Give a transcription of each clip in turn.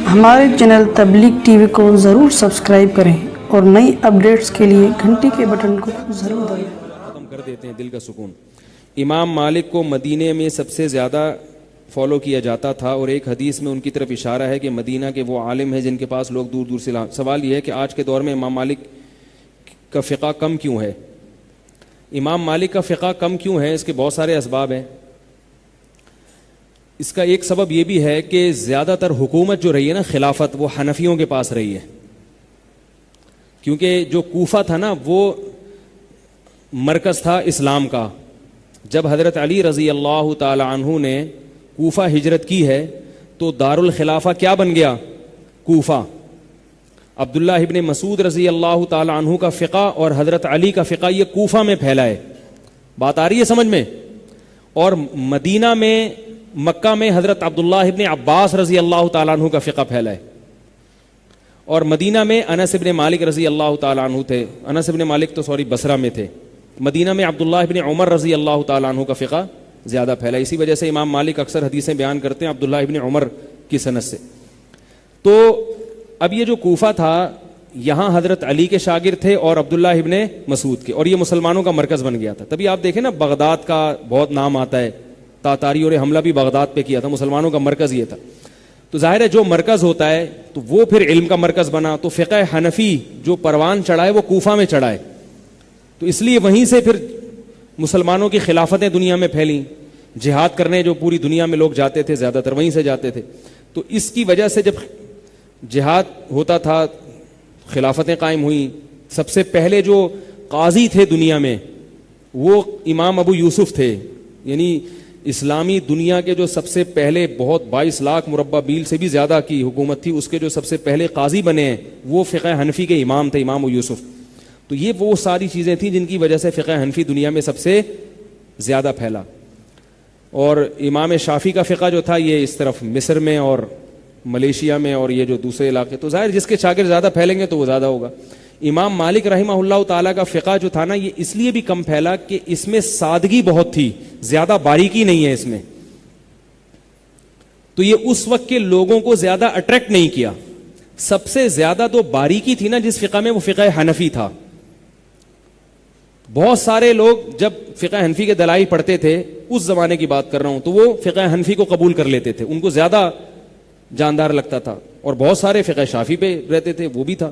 ہمارے چینل تبلیغ T V کو ضرور سبسکرائب کریں اور نئی اپڈیٹس کے لیے گھنٹی کے بٹن کو ضرور دبائیں۔ ختم کر دیتے ہیں دل کا سکون۔ امام مالک کو مدینے میں سب سے زیادہ فالو کیا جاتا تھا، اور ایک حدیث میں ان کی طرف اشارہ ہے کہ مدینہ کے وہ عالم ہیں جن کے پاس لوگ دور دور سے سوال یہ ہے کہ آج کے دور میں امام مالک کا فقہ کم کیوں ہے؟ امام مالک کا فقہ کم کیوں ہے؟ اس کے بہت سارے اسباب ہیں۔ اس کا ایک سبب یہ بھی ہے کہ زیادہ تر حکومت جو رہی ہے نا، خلافت، وہ حنفیوں کے پاس رہی ہے، کیونکہ جو کوفہ تھا نا وہ مرکز تھا اسلام کا۔ جب حضرت علی رضی اللہ تعالی عنہ نے کوفہ ہجرت کی ہے تو دارالخلافہ کیا بن گیا؟ کوفہ۔ عبداللہ ابن مسعود رضی اللہ تعالی عنہ کا فقہ اور حضرت علی کا فقہ یہ کوفہ میں پھیلا ہے۔ بات آ رہی ہے سمجھ میں؟ اور مدینہ میں، مکہ میں حضرت عبداللہ ابن عباس رضی اللہ تعالیٰ عنہ کا فقہ پھیلا ہے، اور مدینہ میں انس ابن مالک رضی اللہ تعالیٰ عنہ تھے۔ انس ابن مالک تو بصرہ میں تھے۔ مدینہ میں عبداللہ ابن عمر رضی اللہ تعالیٰ عنہ کا فقہ زیادہ پھیلا۔ اسی وجہ سے امام مالک اکثر حدیثیں بیان کرتے ہیں عبداللہ ابن عمر کی سند سے۔ تو اب یہ جو کوفہ تھا، یہاں حضرت علی کے شاگرد تھے اور عبداللہ ابن مسعود کے، اور یہ مسلمانوں کا مرکز بن گیا تھا۔ تبھی آپ دیکھیں نا، بغداد کا بہت نام آتا ہے، تاتاریوں نے حملہ بھی بغداد پہ کیا تھا، مسلمانوں کا مرکز یہ تھا۔ تو ظاہر ہے جو مرکز ہوتا ہے تو وہ پھر علم کا مرکز بنا، تو فقہ حنفی جو پروان چڑھا ہے وہ کوفہ میں چڑھا ہے، تو اس لیے وہیں سے پھر مسلمانوں کی خلافتیں دنیا میں پھیلیں۔ جہاد کرنے جو پوری دنیا میں لوگ جاتے تھے، زیادہ تر وہیں سے جاتے تھے۔ تو اس کی وجہ سے جب جہاد ہوتا تھا، خلافتیں قائم ہوئیں۔ سب سے پہلے جو قاضی تھے دنیا میں وہ امام ابو یوسف تھے، یعنی اسلامی دنیا کے جو سب سے پہلے، بہت 22 لاکھ مربع میل سے بھی زیادہ کی حکومت تھی، اس کے جو سب سے پہلے قاضی بنے ہیں وہ فقہ حنفی کے امام تھے، امام ابو یوسف۔ تو یہ وہ ساری چیزیں تھیں جن کی وجہ سے فقہ حنفی دنیا میں سب سے زیادہ پھیلا۔ اور امام شافعی کا فقہ جو تھا یہ اس طرف مصر میں اور ملیشیا میں اور یہ جو دوسرے علاقے، تو ظاہر جس کے شاگرد زیادہ پھیلیں گے تو وہ زیادہ ہوگا۔ امام مالک رحمہ اللہ تعالیٰ کا فقہ جو تھا نا، یہ اس لیے بھی کم پھیلا کہ اس میں سادگی بہت تھی، زیادہ باریکی نہیں ہے اس میں، تو یہ اس وقت کے لوگوں کو زیادہ اٹریکٹ نہیں کیا۔ سب سے زیادہ تو باریکی تھی نا جس فقہ میں، وہ فقہ حنفی تھا۔ بہت سارے لوگ جب فقہ حنفی کے دلائل پڑھتے تھے، اس زمانے کی بات کر رہا ہوں، تو وہ فقہ حنفی کو قبول کر لیتے تھے، ان کو زیادہ جاندار لگتا تھا، اور بہت سارے فقہ شافعی پہ رہتے تھے، وہ بھی تھا۔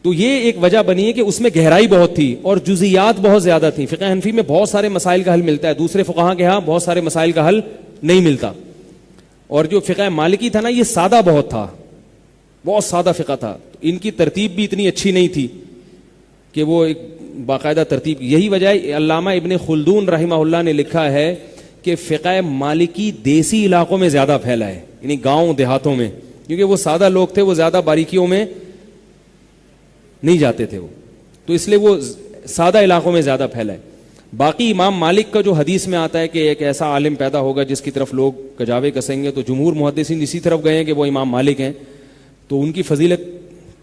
تو یہ ایک وجہ بنی ہے کہ اس میں گہرائی بہت تھی اور جزئیات بہت زیادہ تھیں۔ فقہ حنفی میں بہت سارے مسائل کا حل ملتا ہے، دوسرے فقہاء کے ہاں بہت سارے مسائل کا حل نہیں ملتا۔ اور جو فقہ مالکی تھا نا، یہ سادہ بہت تھا، بہت سادہ فقہ تھا۔ ان کی ترتیب بھی اتنی اچھی نہیں تھی کہ وہ ایک باقاعدہ ترتیب۔ یہی وجہ ہے علامہ ابن خلدون رحمہ اللہ نے لکھا ہے کہ فقہ مالکی دیسی علاقوں میں زیادہ پھیلا ہے، یعنی گاؤں دیہاتوں میں، کیونکہ وہ سادہ لوگ تھے، وہ زیادہ باریکیوں میں نہیں جاتے تھے وہ، تو اس لیے وہ سادہ علاقوں میں زیادہ پھیلا ہے۔ باقی امام مالک کا جو حدیث میں آتا ہے کہ ایک ایسا عالم پیدا ہوگا جس کی طرف لوگ کجاوے کسیں گے، تو جمہور محدثین اسی طرف گئے ہیں کہ وہ امام مالک ہیں، تو ان کی فضیلت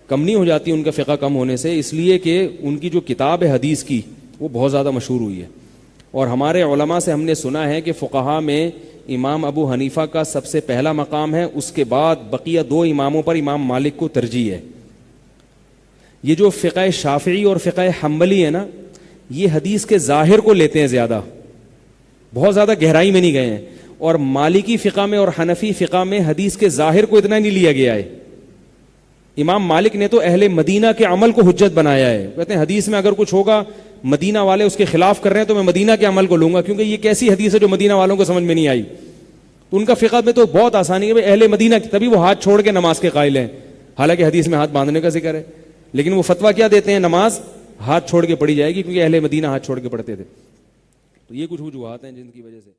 کم نہیں ہو جاتی ان کا فقہ کم ہونے سے، اس لیے کہ ان کی جو کتاب ہے حدیث کی وہ بہت زیادہ مشہور ہوئی ہے۔ اور ہمارے علماء سے ہم نے سنا ہے کہ فقہاء میں امام ابو حنیفہ کا سب سے پہلا مقام ہے، اس کے بعد بقیہ 2 اماموں پر امام مالک کو ترجیح ہے۔ یہ جو فقہ شافعی اور فقہ حنبلی ہے نا، یہ حدیث کے ظاہر کو لیتے ہیں زیادہ، بہت زیادہ گہرائی میں نہیں گئے ہیں، اور مالکی فقہ میں اور حنفی فقہ میں حدیث کے ظاہر کو اتنا نہیں لیا گیا ہے۔ امام مالک نے تو اہل مدینہ کے عمل کو حجت بنایا ہے، کہتے ہیں حدیث میں اگر کچھ ہوگا، مدینہ والے اس کے خلاف کر رہے ہیں تو میں مدینہ کے عمل کو لوں گا، کیونکہ یہ کیسی حدیث ہے جو مدینہ والوں کو سمجھ میں نہیں آئی۔ تو ان کا فقہ میں تو بہت آسانی ہے، اہل مدینہ کی، تبھی وہ ہاتھ چھوڑ کے نماز کے قائل ہیں، حالانکہ حدیث میں ہاتھ باندھنے کا ذکر ہے، لیکن وہ فتویٰ کیا دیتے ہیں؟ نماز ہاتھ چھوڑ کے پڑھی جائے گی، کیونکہ اہل مدینہ ہاتھ چھوڑ کے پڑھتے تھے۔ تو یہ کچھ وجوہات ہیں جن کی وجہ سے